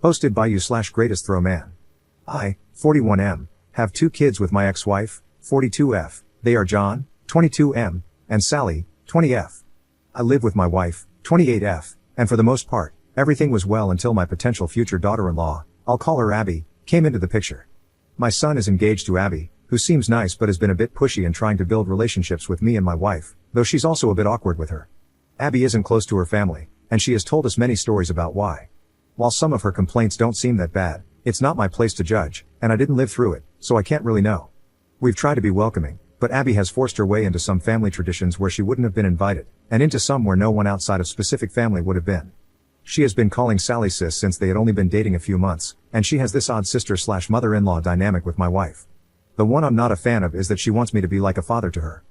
Hosted by you/greatest throw man. I, 41M, have 2 kids with my ex-wife, 42F. They are John, 22M, and Sally, 20F. I live with my wife, 28F, and for the most part, everything was well until my potential future daughter-in-law, I'll call her Abby, came into the picture. My son is engaged to Abby, who seems nice but has been a bit pushy in trying to build relationships with me and my wife, though she's also a bit awkward with her. Abby isn't close to her family, and she has told us many stories about why. While some of her complaints don't seem that bad, it's not my place to judge, and I didn't live through it, so I can't really know. We've tried to be welcoming, but Abby has forced her way into some family traditions where she wouldn't have been invited, and into some where no one outside of specific family would have been. She has been calling Sally sis since they had only been dating a few months, and she has this odd sister/mother-in-law dynamic with my wife. The one I'm not a fan of is that she wants me to be like a father to her.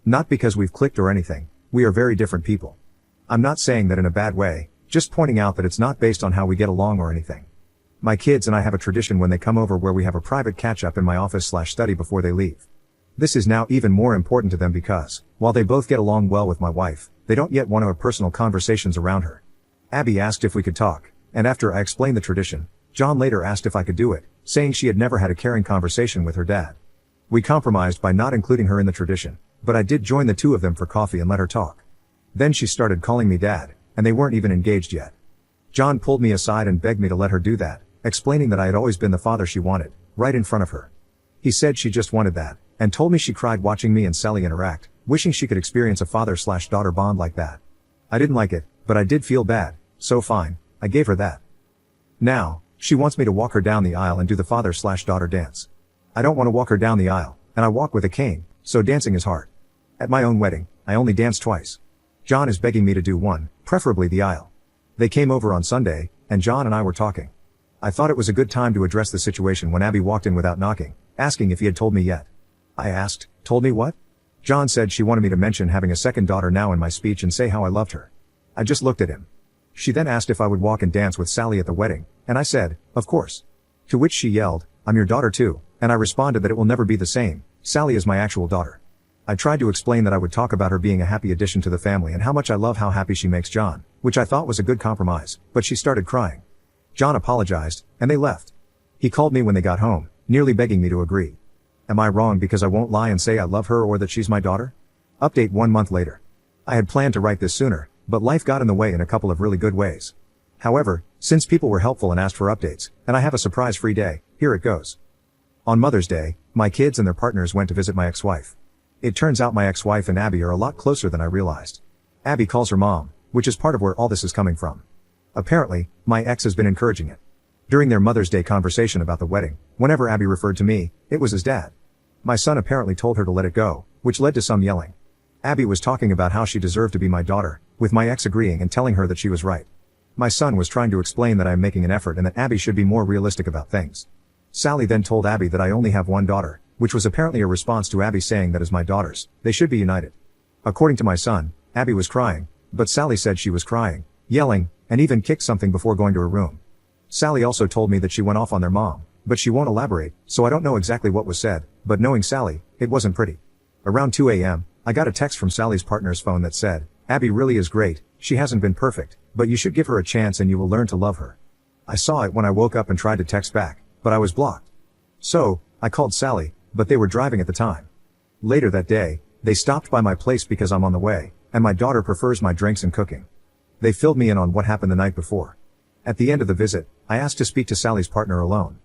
Not because we've clicked or anything, we are very different people. I'm not saying that in a bad way, just pointing out that it's not based on how we get along or anything. My kids and I have a tradition when they come over where we have a private catch-up in my office/study before they leave. This is now even more important to them because, while they both get along well with my wife, they don't yet want to have personal conversations around her. Abby asked if we could talk, and after I explained the tradition, John later asked if I could do it, saying she had never had a caring conversation with her dad. We compromised by not including her in the tradition, but I did join the 2 of them for coffee and let her talk. Then she started calling me dad, and they weren't even engaged yet. John pulled me aside and begged me to let her do that, explaining that I had always been the father she wanted, right in front of her. He said she just wanted that, and told me she cried watching me and Sally interact, wishing she could experience a father/daughter bond like that. I didn't like it, but I did feel bad, so fine, I gave her that. Now, she wants me to walk her down the aisle and do the father/daughter dance. I don't want to walk her down the aisle, and I walk with a cane, so dancing is hard. At my own wedding, I only danced twice. John is begging me to do one, preferably the aisle. They came over on Sunday, and John and I were talking. I thought it was a good time to address the situation when Abby walked in without knocking, asking if he had told me yet. I asked, told me what? John said she wanted me to mention having a second daughter now in my speech and say how I loved her. I just looked at him. She then asked if I would walk and dance with Sally at the wedding, and I said, of course. To which she yelled, I'm your daughter too, and I responded that it will never be the same, Sally is my actual daughter. I tried to explain that I would talk about her being a happy addition to the family and how much I love how happy she makes John, which I thought was a good compromise, but she started crying. John apologized, and they left. He called me when they got home, nearly begging me to agree. Am I wrong because I won't lie and say I love her or that she's my daughter? Update 1 month later. I had planned to write this sooner, but life got in the way in a couple of really good ways. However, since people were helpful and asked for updates, and I have a surprise-free day, here it goes. On Mother's Day, my kids and their partners went to visit my ex-wife. It turns out my ex-wife and Abby are a lot closer than I realized. Abby calls her mom, which is part of where all this is coming from. Apparently, my ex has been encouraging it. During their Mother's Day conversation about the wedding, whenever Abby referred to me, it was as dad. My son apparently told her to let it go, which led to some yelling. Abby was talking about how she deserved to be my daughter, with my ex agreeing and telling her that she was right. My son was trying to explain that I am making an effort and that Abby should be more realistic about things. Sally then told Abby that I only have one daughter, which was apparently a response to Abby saying that as my daughters, they should be united. According to my son, Abby was crying, but Sally said she was crying, yelling, and even kicked something before going to her room. Sally also told me that she went off on their mom, but she won't elaborate, so I don't know exactly what was said, but knowing Sally, it wasn't pretty. Around 2 a.m., I got a text from Sally's partner's phone that said, Abby really is great, she hasn't been perfect, but you should give her a chance and you will learn to love her. I saw it when I woke up and tried to text back, but I was blocked. So, I called Sally, but they were driving at the time. Later that day, they stopped by my place because I'm on the way, and my daughter prefers my drinks and cooking. They filled me in on what happened the night before. At the end of the visit, I asked to speak to Sally's partner alone.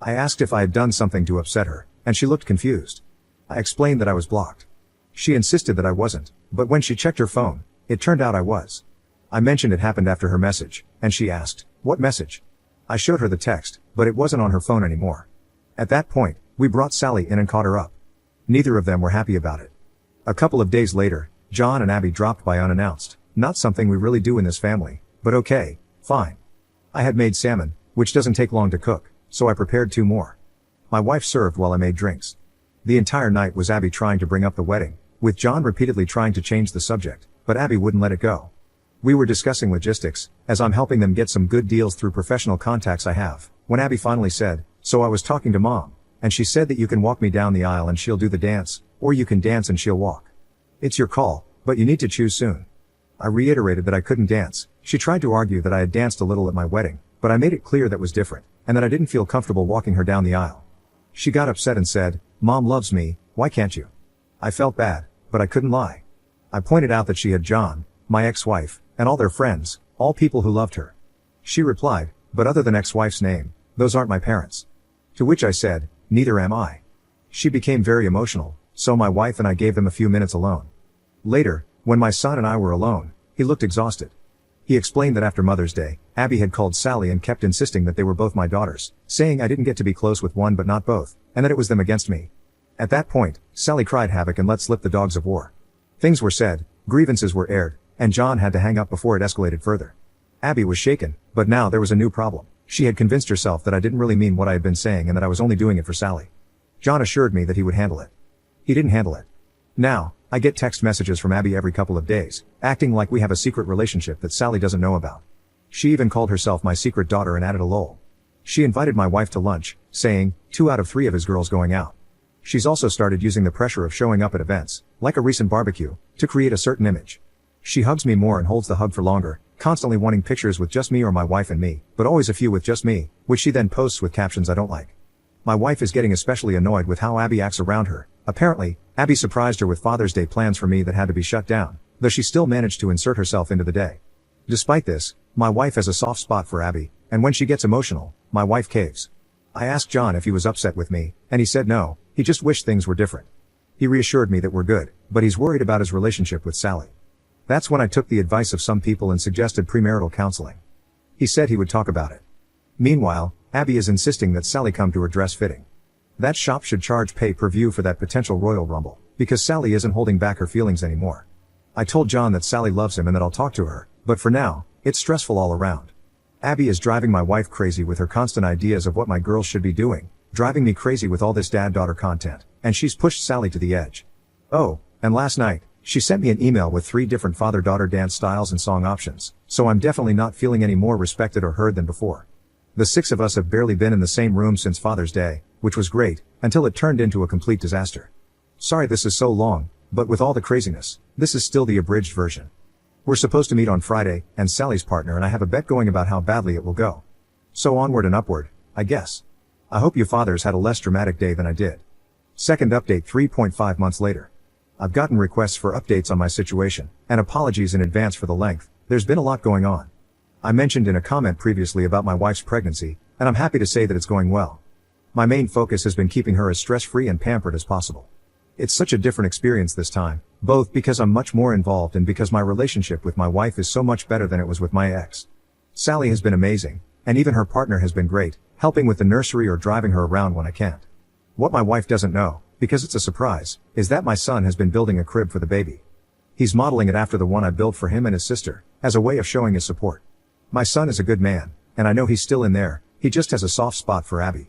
I asked if I had done something to upset her, and she looked confused. I explained that I was blocked. She insisted that I wasn't, but when she checked her phone, it turned out I was. I mentioned it happened after her message, and she asked, what message? I showed her the text, but it wasn't on her phone anymore. At that point, we brought Sally in and caught her up. Neither of them were happy about it. A couple of days later, John and Abby dropped by unannounced, not something we really do in this family, but okay, fine. I had made salmon, which doesn't take long to cook, so I prepared 2 more. My wife served while I made drinks. The entire night was Abby trying to bring up the wedding, with John repeatedly trying to change the subject, but Abby wouldn't let it go. We were discussing logistics, as I'm helping them get some good deals through professional contacts I have, when Abby finally said, so I was talking to Mom, and she said that you can walk me down the aisle and she'll do the dance, or you can dance and she'll walk. It's your call, but you need to choose soon. I reiterated that I couldn't dance. She tried to argue that I had danced a little at my wedding, but I made it clear that was different, and that I didn't feel comfortable walking her down the aisle. She got upset and said, "Mom loves me, why can't you?" I felt bad, but I couldn't lie. I pointed out that she had John, my ex-wife, and all their friends, all people who loved her. She replied, "But other than ex-wife's name, those aren't my parents." To which I said, "Neither am I." She became very emotional, so my wife and I gave them a few minutes alone. Later, when my son and I were alone, he looked exhausted. He explained that after Mother's Day, Abby had called Sally and kept insisting that they were both my daughters, saying I didn't get to be close with one but not both, and that it was them against me. At that point, Sally cried havoc and let slip the dogs of war. Things were said, grievances were aired, and John had to hang up before it escalated further. Abby was shaken, but now there was a new problem. She had convinced herself that I didn't really mean what I had been saying and that I was only doing it for Sally. John assured me that he would handle it. He didn't handle it. Now, I get text messages from Abby every couple of days, acting like we have a secret relationship that Sally doesn't know about. She even called herself my secret daughter and added a lol. She invited my wife to lunch, saying, 2 out of 3 of his girls going out. She's also started using the pressure of showing up at events, like a recent barbecue, to create a certain image. She hugs me more and holds the hug for longer, constantly wanting pictures with just me or my wife and me, but always a few with just me, which she then posts with captions I don't like. My wife is getting especially annoyed with how Abby acts around her. Apparently, Abby surprised her with Father's Day plans for me that had to be shut down, though she still managed to insert herself into the day. Despite this, my wife has a soft spot for Abby, and when she gets emotional, my wife caves. I asked John if he was upset with me, and he said no, he just wished things were different. He reassured me that we're good, but he's worried about his relationship with Sally. That's when I took the advice of some people and suggested premarital counseling. He said he would talk about it. Meanwhile, Abby is insisting that Sally come to her dress fitting. That shop should charge pay-per-view for that potential Royal Rumble, because Sally isn't holding back her feelings anymore. I told John that Sally loves him and that I'll talk to her, but for now, it's stressful all around. Abby is driving my wife crazy with her constant ideas of what my girls should be doing, driving me crazy with all this dad-daughter content, and she's pushed Sally to the edge. Oh, and last night, she sent me an email with 3 different father-daughter dance styles and song options, so I'm definitely not feeling any more respected or heard than before. The 6 of us have barely been in the same room since Father's Day, which was great, until it turned into a complete disaster. Sorry this is so long, but with all the craziness, this is still the abridged version. We're supposed to meet on Friday, and Sally's partner and I have a bet going about how badly it will go. So onward and upward, I guess. I hope you fathers had a less dramatic day than I did. Second update 3.5 months later. I've gotten requests for updates on my situation, and apologies in advance for the length. There's been a lot going on. I mentioned in a comment previously about my wife's pregnancy, and I'm happy to say that it's going well. My main focus has been keeping her as stress-free and pampered as possible. It's such a different experience this time, both because I'm much more involved and because my relationship with my wife is so much better than it was with my ex. Sally has been amazing, and even her partner has been great, helping with the nursery or driving her around when I can't. What my wife doesn't know, because it's a surprise, is that my son has been building a crib for the baby. He's modeling it after the one I built for him and his sister, as a way of showing his support. My son is a good man, and I know he's still in there, he just has a soft spot for Abby.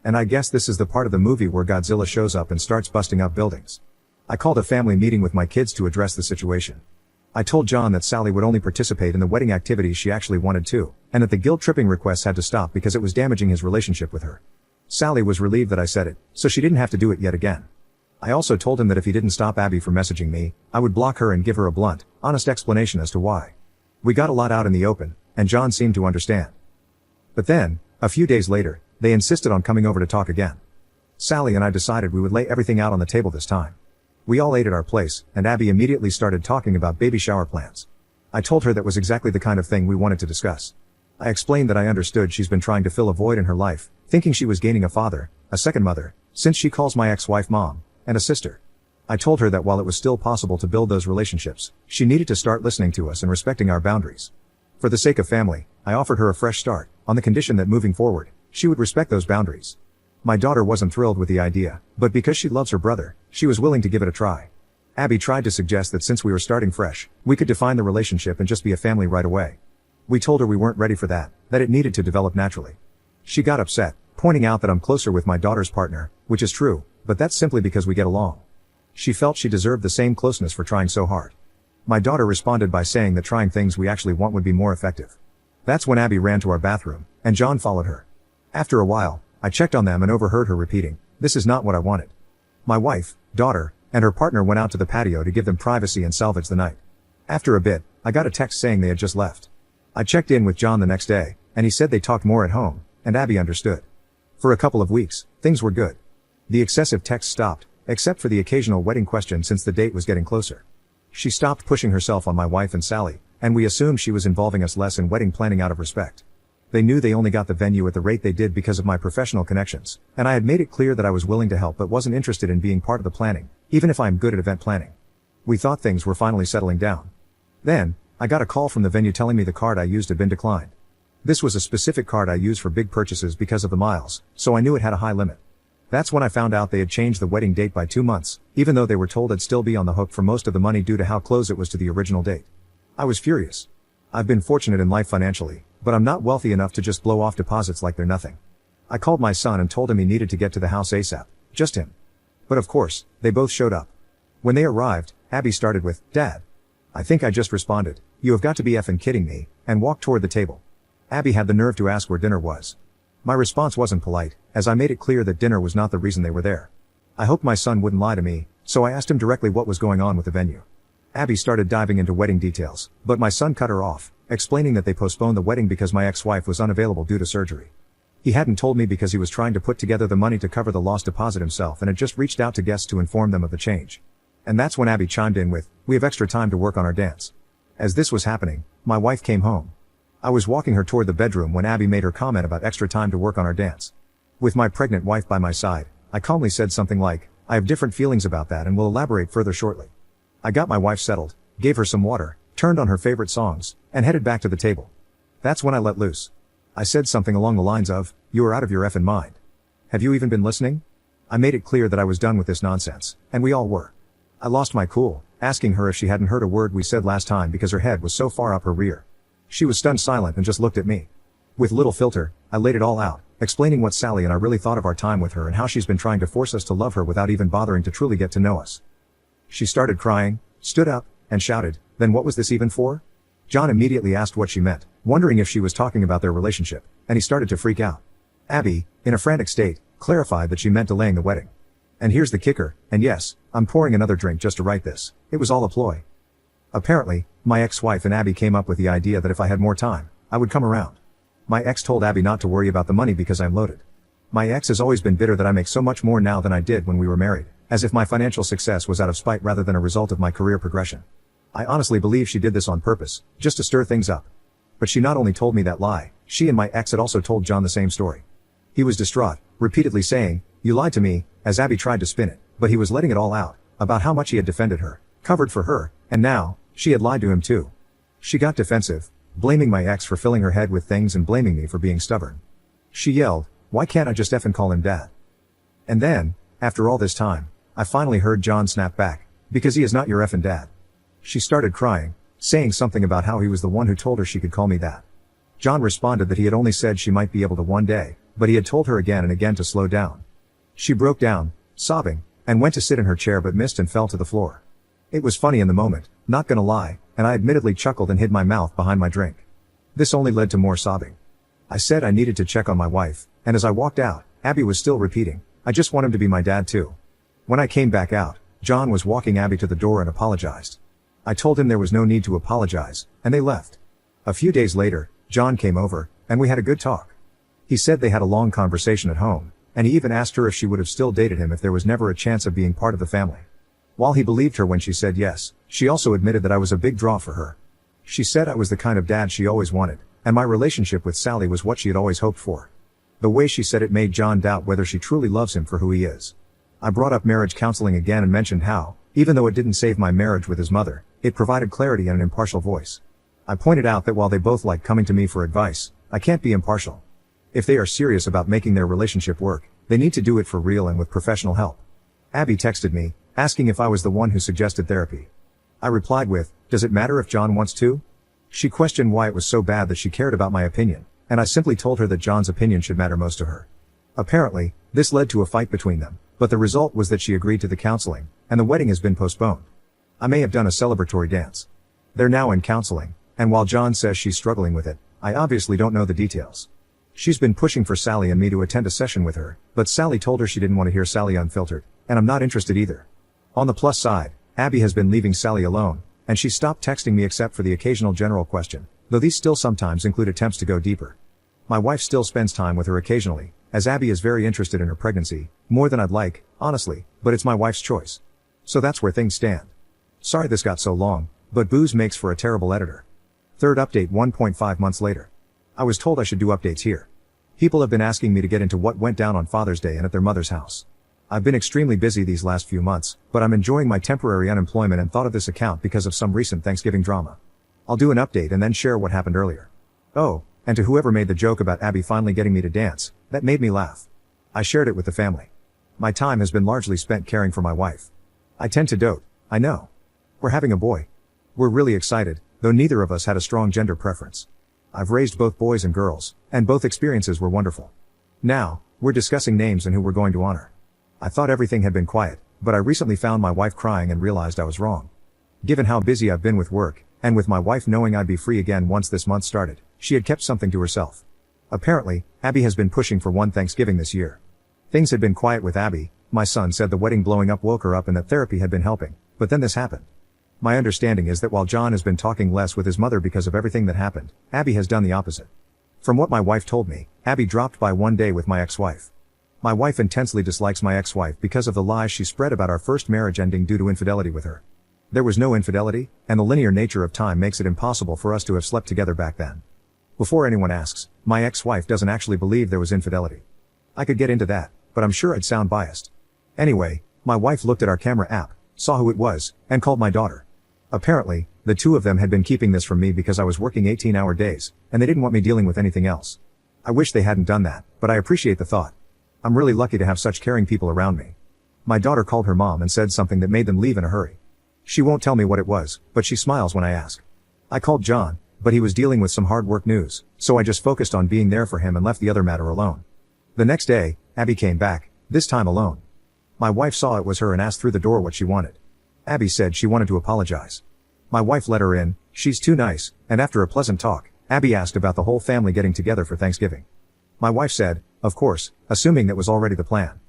And I guess this is the part of the movie where Godzilla shows up and starts busting up buildings. I called a family meeting with my kids to address the situation. I told John that Sally would only participate in the wedding activities she actually wanted to, and that the guilt-tripping requests had to stop because it was damaging his relationship with her. Sally was relieved that I said it, so she didn't have to do it yet again. I also told him that if he didn't stop Abby from messaging me, I would block her and give her a blunt, honest explanation as to why. We got a lot out in the open, and John seemed to understand. But then, a few days later, they insisted on coming over to talk again. Sally and I decided we would lay everything out on the table this time. We all ate at our place, and Abby immediately started talking about baby shower plans. I told her that was exactly the kind of thing we wanted to discuss. I explained that I understood she's been trying to fill a void in her life, thinking she was gaining a father, a second mother, since she calls my ex-wife mom, and a sister. I told her that while it was still possible to build those relationships, she needed to start listening to us and respecting our boundaries. For the sake of family, I offered her a fresh start, on the condition that moving forward, she would respect those boundaries. My daughter wasn't thrilled with the idea, but because she loves her brother, she was willing to give it a try. Abby tried to suggest that since we were starting fresh, we could define the relationship and just be a family right away. We told her we weren't ready for that it needed to develop naturally. She got upset, pointing out that I'm closer with my daughter's partner, which is true, but that's simply because we get along. She felt she deserved the same closeness for trying so hard. My daughter responded by saying that trying things we actually want would be more effective. That's when Abby ran to our bathroom, and John followed her. After a while, I checked on them and overheard her repeating, "This is not what I wanted." My wife, daughter, and her partner went out to the patio to give them privacy and salvage the night. After a bit, I got a text saying they had just left. I checked in with John the next day, and he said they talked more at home, and Abby understood. For a couple of weeks, things were good. The excessive text stopped, except for the occasional wedding question since the date was getting closer. She stopped pushing herself on my wife and Sally, and we assumed she was involving us less in wedding planning out of respect. They knew they only got the venue at the rate they did because of my professional connections, and I had made it clear that I was willing to help but wasn't interested in being part of the planning, even if I'm good at event planning. We thought things were finally settling down. Then, I got a call from the venue telling me the card I used had been declined. This was a specific card I use for big purchases because of the miles, so I knew it had a high limit. That's when I found out they had changed the wedding date by 2 months, even though they were told I'd still be on the hook for most of the money due to how close it was to the original date. I was furious. I've been fortunate in life financially, but I'm not wealthy enough to just blow off deposits like they're nothing. I called my son and told him he needed to get to the house ASAP, just him. But of course, they both showed up. When they arrived, Abby started with, "Dad." I think I just responded, "You have got to be effing kidding me," and walked toward the table. Abby had the nerve to ask where dinner was. My response wasn't polite, as I made it clear that dinner was not the reason they were there. I hoped my son wouldn't lie to me, so I asked him directly what was going on with the venue. Abby started diving into wedding details, but my son cut her off, explaining that they postponed the wedding because my ex-wife was unavailable due to surgery. He hadn't told me because he was trying to put together the money to cover the lost deposit himself and had just reached out to guests to inform them of the change. And that's when Abby chimed in with, "We have extra time to work on our dance." As this was happening, my wife came home. I was walking her toward the bedroom when Abby made her comment about extra time to work on our dance. With my pregnant wife by my side, I calmly said something like, "I have different feelings about that and will elaborate further shortly." I got my wife settled, gave her some water, turned on her favorite songs, and headed back to the table. That's when I let loose. I said something along the lines of, "You are out of your effing mind. Have you even been listening?" I made it clear that I was done with this nonsense, and we all were. I lost my cool, asking her if she hadn't heard a word we said last time because her head was so far up her rear. She was stunned silent and just looked at me. With little filter, I laid it all out, explaining what Sally and I really thought of our time with her and how she's been trying to force us to love her without even bothering to truly get to know us. She started crying, stood up, and shouted, "Then what was this even for?" John immediately asked what she meant, wondering if she was talking about their relationship, and he started to freak out. Abby, in a frantic state, clarified that she meant delaying the wedding. And here's the kicker, and yes, I'm pouring another drink just to write this. It was all a ploy. Apparently, my ex-wife and Abby came up with the idea that if I had more time, I would come around. My ex told Abby not to worry about the money because I'm loaded. My ex has always been bitter that I make so much more now than I did when we were married, as if my financial success was out of spite rather than a result of my career progression. I honestly believe she did this on purpose, just to stir things up. But she not only told me that lie, she and my ex had also told John the same story. He was distraught, repeatedly saying, "You lied to me," as Abby tried to spin it, but he was letting it all out, about how much he had defended her, covered for her, and now, she had lied to him too. She got defensive, blaming my ex for filling her head with things and blaming me for being stubborn. She yelled, "Why can't I just effing call him dad?" And then, after all this time, I finally heard John snap back, "Because he is not your effing dad." She started crying, saying something about how he was the one who told her she could call me that. John responded that he had only said she might be able to one day, but he had told her again and again to slow down. She broke down, sobbing, and went to sit in her chair but missed and fell to the floor. It was funny in the moment, not gonna lie, and I admittedly chuckled and hid my mouth behind my drink. This only led to more sobbing. I said I needed to check on my wife, and as I walked out, Abby was still repeating, "I just want him to be my dad too." When I came back out, John was walking Abby to the door and apologized. I told him there was no need to apologize, and they left. A few days later, John came over, and we had a good talk. He said they had a long conversation at home, and he even asked her if she would have still dated him if there was never a chance of being part of the family. While he believed her when she said yes, she also admitted that I was a big draw for her. She said I was the kind of dad she always wanted, and my relationship with Sally was what she had always hoped for. The way she said it made John doubt whether she truly loves him for who he is. I brought up marriage counseling again and mentioned how, even though it didn't save my marriage with his mother, it provided clarity and an impartial voice. I pointed out that while they both like coming to me for advice, I can't be impartial. If they are serious about making their relationship work, they need to do it for real and with professional help. Abby texted me, asking if I was the one who suggested therapy. I replied with, "Does it matter if John wants to?" She questioned why it was so bad that she cared about my opinion, and I simply told her that John's opinion should matter most to her. Apparently, this led to a fight between them, but the result was that she agreed to the counseling, and the wedding has been postponed. I may have done a celebratory dance. They're now in counseling, and while John says she's struggling with it, I obviously don't know the details. She's been pushing for Sally and me to attend a session with her, but Sally told her she didn't want to hear Sally unfiltered, and I'm not interested either. On the plus side, Abby has been leaving Sally alone, and she stopped texting me except for the occasional general question, though these still sometimes include attempts to go deeper. My wife still spends time with her occasionally, as Abby is very interested in her pregnancy, more than I'd like, honestly, but it's my wife's choice. So that's where things stand. Sorry this got so long, but booze makes for a terrible editor. Third update 1.5 months later. I was told I should do updates here. People have been asking me to get into what went down on Father's Day and at their mother's house. I've been extremely busy these last few months, but I'm enjoying my temporary unemployment and thought of this account because of some recent Thanksgiving drama. I'll do an update and then share what happened earlier. Oh, and to whoever made the joke about Abby finally getting me to dance, that made me laugh. I shared it with the family. My time has been largely spent caring for my wife. I tend to dote, I know. We're having a boy. We're really excited, though neither of us had a strong gender preference. I've raised both boys and girls, and both experiences were wonderful. Now, we're discussing names and who we're going to honor. I thought everything had been quiet, but I recently found my wife crying and realized I was wrong. Given how busy I've been with work, and with my wife knowing I'd be free again once this month started, she had kept something to herself. Apparently, Abby has been pushing for one Thanksgiving this year. Things had been quiet with Abby. My son said the wedding blowing up woke her up and that therapy had been helping, but then this happened. My understanding is that while John has been talking less with his mother because of everything that happened, Abby has done the opposite. From what my wife told me, Abby dropped by one day with my ex-wife. My wife intensely dislikes my ex-wife because of the lies she spread about our first marriage ending due to infidelity with her. There was no infidelity, and the linear nature of time makes it impossible for us to have slept together back then. Before anyone asks, my ex-wife doesn't actually believe there was infidelity. I could get into that, but I'm sure I'd sound biased. Anyway, my wife looked at our camera app, saw who it was, and called my daughter. Apparently, the two of them had been keeping this from me because I was working 18-hour days, and they didn't want me dealing with anything else. I wish they hadn't done that, but I appreciate the thought. I'm really lucky to have such caring people around me. My daughter called her mom and said something that made them leave in a hurry. She won't tell me what it was, but she smiles when I ask. I called John, but he was dealing with some hard work news, so I just focused on being there for him and left the other matter alone. The next day, Abby came back, this time alone. My wife saw it was her and asked through the door what she wanted. Abby said she wanted to apologize. My wife let her in, she's too nice, and after a pleasant talk, Abby asked about the whole family getting together for Thanksgiving. My wife said, of course, assuming that was already the plan.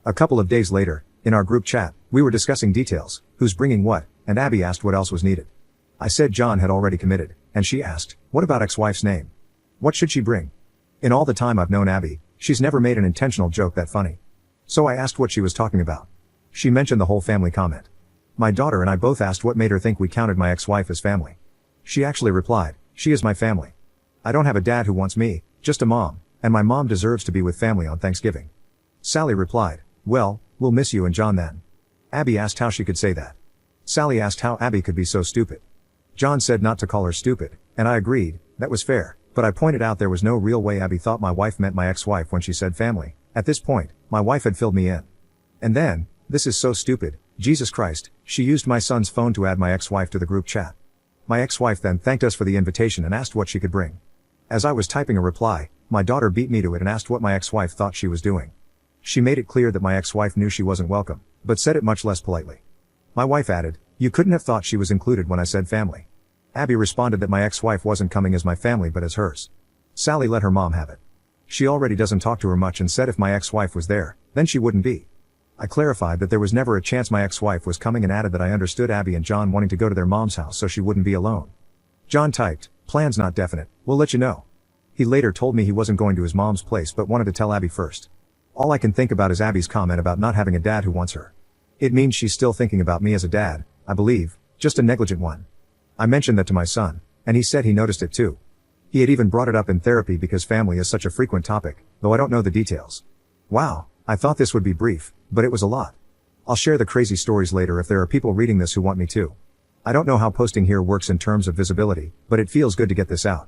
A couple of days later, in our group chat, we were discussing details, who's bringing what, and Abby asked what else was needed. I said John had already committed, and she asked, what about ex-wife's name? What should she bring? In all the time I've known Abby, she's never made an intentional joke that funny. So I asked what she was talking about. She mentioned the whole family comment. My daughter and I both asked what made her think we counted my ex-wife as family. She actually replied, she is my family. I don't have a dad who wants me, just a mom, and my mom deserves to be with family on Thanksgiving. Sally replied, well, we'll miss you and John then. Abby asked how she could say that. Sally asked how Abby could be so stupid. John said not to call her stupid, and I agreed, that was fair, but I pointed out there was no real way Abby thought my wife meant my ex-wife when she said family. At this point, my wife had filled me in. And then, this is so stupid, Jesus Christ, she used my son's phone to add my ex-wife to the group chat. My ex-wife then thanked us for the invitation and asked what she could bring. As I was typing a reply, my daughter beat me to it and asked what my ex-wife thought she was doing. She made it clear that my ex-wife knew she wasn't welcome, but said it much less politely. My wife added, you couldn't have thought she was included when I said family. Abby responded that my ex-wife wasn't coming as my family but as hers. Sally let her mom have it. She already doesn't talk to her much and said if my ex-wife was there, then she wouldn't be. I clarified that there was never a chance my ex-wife was coming and added that I understood Abby and John wanting to go to their mom's house so she wouldn't be alone. John typed, plans not definite, we'll let you know. He later told me he wasn't going to his mom's place but wanted to tell Abby first. All I can think about is Abby's comment about not having a dad who wants her. It means she's still thinking about me as a dad, I believe, just a negligent one. I mentioned that to my son, and he said he noticed it too. He had even brought it up in therapy because family is such a frequent topic, though I don't know the details. Wow, I thought this would be brief, but it was a lot. I'll share the crazy stories later if there are people reading this who want me to. I don't know how posting here works in terms of visibility, but it feels good to get this out.